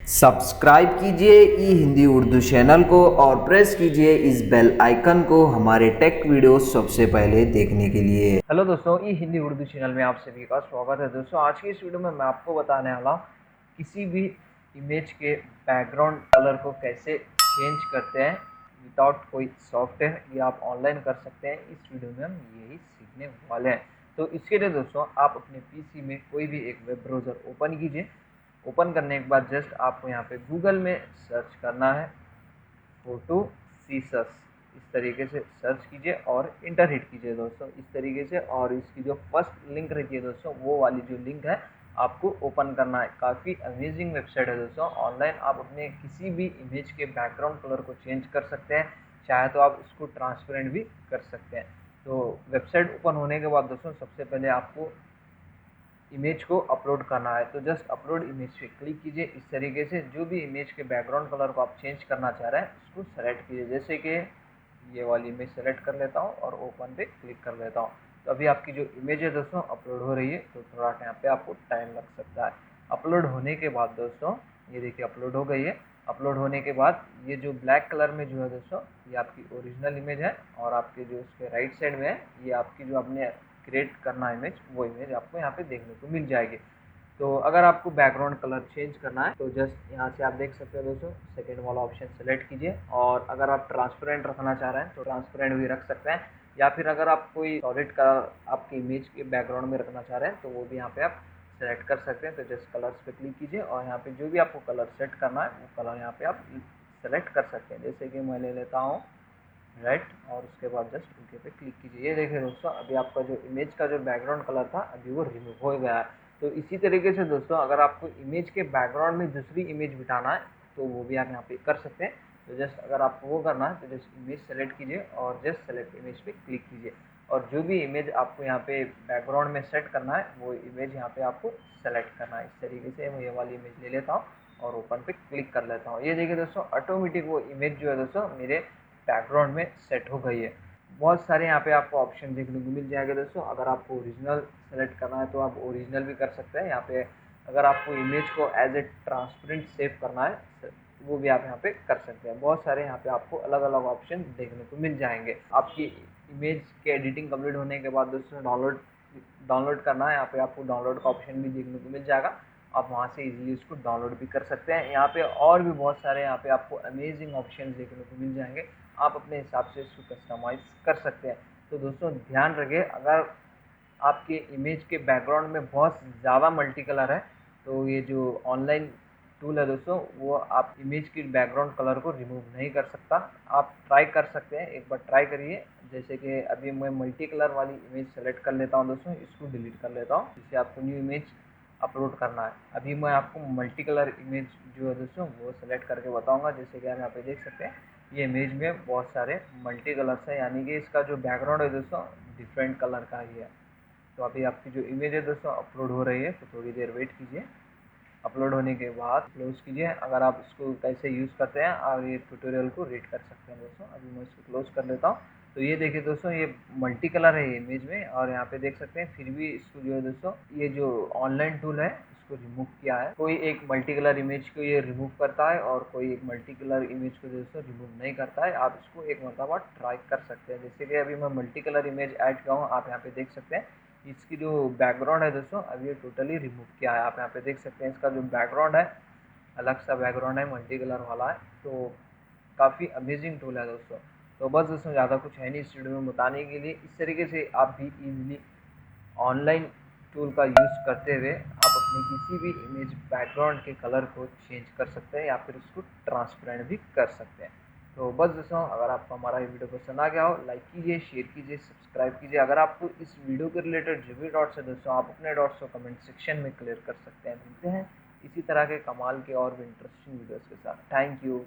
Subscribe कीजिए ई Hindi Urdu channel को और प्रेस कीजिए इस बेल आइकन को हमारे टेक वीडियो सबसे पहले देखने के लिए। हेलो दोस्तों, ई हिंदी उर्दू चैनल में आप सभी का स्वागत है। दोस्तों, आज की इस वीडियो में मैं आपको बताने वाला हूँ किसी भी इमेज के बैकग्राउंड कलर को कैसे चेंज करते हैं विदाउट कोई सॉफ्टवेयर। ये आप ऑनलाइन कर सकते हैं। इस वीडियो में हम यही सीखने वाले हैं। तो इसके लिए दोस्तों, आप अपने पीसी में कोई भी एक वेब ब्राउज़र ओपन कीजिए। ओपन करने के बाद जस्ट आपको यहाँ पे गूगल में सर्च करना है फोटो सीसस। इस तरीके से सर्च कीजिए और इंटर हिट कीजिए दोस्तों, इस तरीके से। और इसकी जो फर्स्ट लिंक रहती है दोस्तों, वो वाली जो लिंक है आपको ओपन करना है। काफ़ी अमेजिंग वेबसाइट है दोस्तों। ऑनलाइन आप अपने किसी भी इमेज के बैकग्राउंड कलर को चेंज कर सकते हैं, चाहे तो आप इसको ट्रांसपेरेंट भी कर सकते हैं। तो वेबसाइट ओपन होने के बाद दोस्तों, सबसे पहले आपको इमेज को अपलोड करना है। तो जस्ट अपलोड इमेज पे क्लिक कीजिए। इस तरीके से जो भी इमेज के बैकग्राउंड कलर को आप चेंज करना चाह रहे हैं उसको सेलेक्ट कीजिए। जैसे कि ये वाली इमेज सेलेक्ट कर लेता हूँ और ओपन पे क्लिक कर लेता हूँ। तो अभी आपकी जो इमेज है दोस्तों अपलोड हो रही है, तो थोड़ा यहाँ पे आपको टाइम लग सकता है। अपलोड होने के बाद दोस्तों, ये देखिए अपलोड हो गई है। अपलोड होने के बाद ये जो ब्लैक कलर में जो है दोस्तों, ये आपकी ओरिजिनल इमेज है। और आपके जो उसके राइट साइड में है, ये आपकी जो आपने क्रिएट करना इमेज, वो इमेज आपको यहाँ पे देखने को मिल जाएगी। तो अगर आपको बैकग्राउंड कलर चेंज करना है तो जस्ट यहाँ से आप देख सकते हो दोस्तों, सेकेंड वाला ऑप्शन सेलेक्ट कीजिए। और अगर आप ट्रांसपेरेंट रखना चाह रहे हैं तो ट्रांसपेरेंट भी रख सकते हैं, या फिर अगर आप कोई सॉलिड कलर आपकी इमेज के बैकग्राउंड में रखना चाह रहे हैं तो वो भी यहाँ पे आप सेलेक्ट कर सकते हैं। तो जस्ट कलर्स पे क्लिक कीजिए और यहाँ पे जो भी आपको कलर सेट करना है वो कलर यहाँ पे आप सेलेक्ट कर सकते हैं। जैसे कि मैं ले लेता हूँ राइट, और उसके बाद जस्ट ओके पे क्लिक कीजिए। ये देखिए दोस्तों, अभी आपका जो इमेज का जो बैकग्राउंड कलर था अभी वो रिमूव हो गया है। तो इसी तरीके से दोस्तों, अगर आपको इमेज के बैकग्राउंड में दूसरी इमेज बिठाना है तो वो भी आप यहाँ पे कर सकते हैं। तो जस्ट अगर आपको वो करना है तो जस्ट इमेज सेलेक्ट कीजिए और जस्ट सेलेक्ट इमेज पे क्लिक कीजिए। और जो भी इमेज आपको यहाँ पे बैकग्राउंड में सेट करना है वो इमेज यहाँ पे आपको सेलेक्ट करना है। इस तरीके से मैं ये वाली इमेज ले लेता हूँ और ओपन पे क्लिक कर लेता हूँ। ये देखिए दोस्तों, ऑटोमेटिक वो इमेज जो है दोस्तों मेरे बैकग्राउंड में सेट हो गई है। बहुत सारे यहाँ पे आपको ऑप्शन देखने को मिल जाएंगे दोस्तों। अगर आपको ओरिजिनल सेलेक्ट करना है तो आप ओरिजिनल भी कर सकते हैं यहाँ पे। अगर आपको इमेज को एज ए ट्रांसपेरेंट सेव करना है वो भी आप यहाँ पे कर सकते हैं। बहुत सारे यहाँ पे आपको अलग अलग ऑप्शन देखने को मिल जाएंगे। आपकी इमेज के एडिटिंग कंप्लीट होने के बाद दोस्तों डाउनलोड डाउनलोड करना है, यहाँ पे आपको डाउनलोड का ऑप्शन भी देखने को मिल जाएगा। आप वहाँ से इजीली उसको डाउनलोड भी कर सकते हैं। यहाँ पे और भी बहुत सारे यहाँ पे आपको अमेजिंग ऑप्शन देखने को मिल जाएंगे। आप अपने हिसाब से इसको कस्टमाइज कर सकते हैं। तो दोस्तों ध्यान रखिए, अगर आपके इमेज के बैकग्राउंड में बहुत ज़्यादा मल्टी कलर है तो ये जो ऑनलाइन टूल है दोस्तों, वो आप इमेज की बैकग्राउंड कलर को रिमूव नहीं कर सकता। आप ट्राई कर सकते हैं, एक बार ट्राई करिए। जैसे कि अभी मैं मल्टी कलर वाली इमेज सेलेक्ट कर लेता हूँ दोस्तों, इसको डिलीट कर लेता हूँ। जिससे आपको न्यू इमेज अपलोड करना है। अभी मैं आपको मल्टी कलर इमेज जो है दोस्तों वो सेलेक्ट करके बताऊँगा। जैसे कि आप यहाँ पे देख सकते हैं, ये इमेज में बहुत सारे मल्टी कलर्स है, यानी कि इसका जो बैकग्राउंड है दोस्तों डिफरेंट कलर का ही है। तो अभी आपकी जो इमेज है दोस्तों अपलोड हो रही है, तो थोड़ी देर वेट कीजिए। अपलोड होने के बाद क्लोज़ कीजिए। अगर आप इसको कैसे यूज़ करते हैं और ये ट्यूटोरियल को रीड कर सकते हैं दोस्तों। अभी मैं इसको क्लोज़ कर लेता हूँ। तो ये देखिए दोस्तों, ये मल्टी कलर है ये इमेज में, और यहाँ पे देख सकते हैं फिर भी इसको जो है दोस्तों, ये जो ऑनलाइन टूल है इसको रिमूव किया है। कोई एक मल्टी कलर इमेज को ये रिमूव करता है और कोई एक मल्टी कलर इमेज को दोस्तों रिमूव नहीं करता है। आप इसको एक मरतबा ट्राई कर सकते हैं। जैसे कि अभी मैं मल्टी कलर इमेज ऐड किया हूँ, आप यहाँ पे देख सकते हैं। इसकी जो बैकग्राउंड है दोस्तों अब ये टोटली रिमूव किया है। आप यहाँ पे देख सकते हैं इसका जो बैकग्राउंड है अलग सा बैकग्राउंड है, मल्टी कलर वाला है। तो काफ़ी अमेजिंग टूल है दोस्तों। तो बस दोस्तों, ज़्यादा कुछ है नहीं इस वीडियो में बताने के लिए। इस तरीके से आप भी इजीली ऑनलाइन टूल का यूज़ करते हुए आप अपने किसी भी इमेज बैकग्राउंड के कलर को चेंज कर सकते हैं या फिर उसको ट्रांसपेरेंट भी कर सकते हैं। तो बस दोस्तों, अगर आपको हमारा ये वीडियो पसंद आ गया हो, लाइक कीजिए, शेयर कीजिए, सब्सक्राइब कीजिए। अगर आपको इस वीडियो के रिलेटेड जो भी डाउट्स है दोस्तों, आप अपने डाउट्स को कमेंट सेक्शन में क्लियर कर सकते हैं। मिलते हैं इसी तरह के कमाल के और भी इंटरेस्टिंग वीडियोज़ के साथ। Thank you.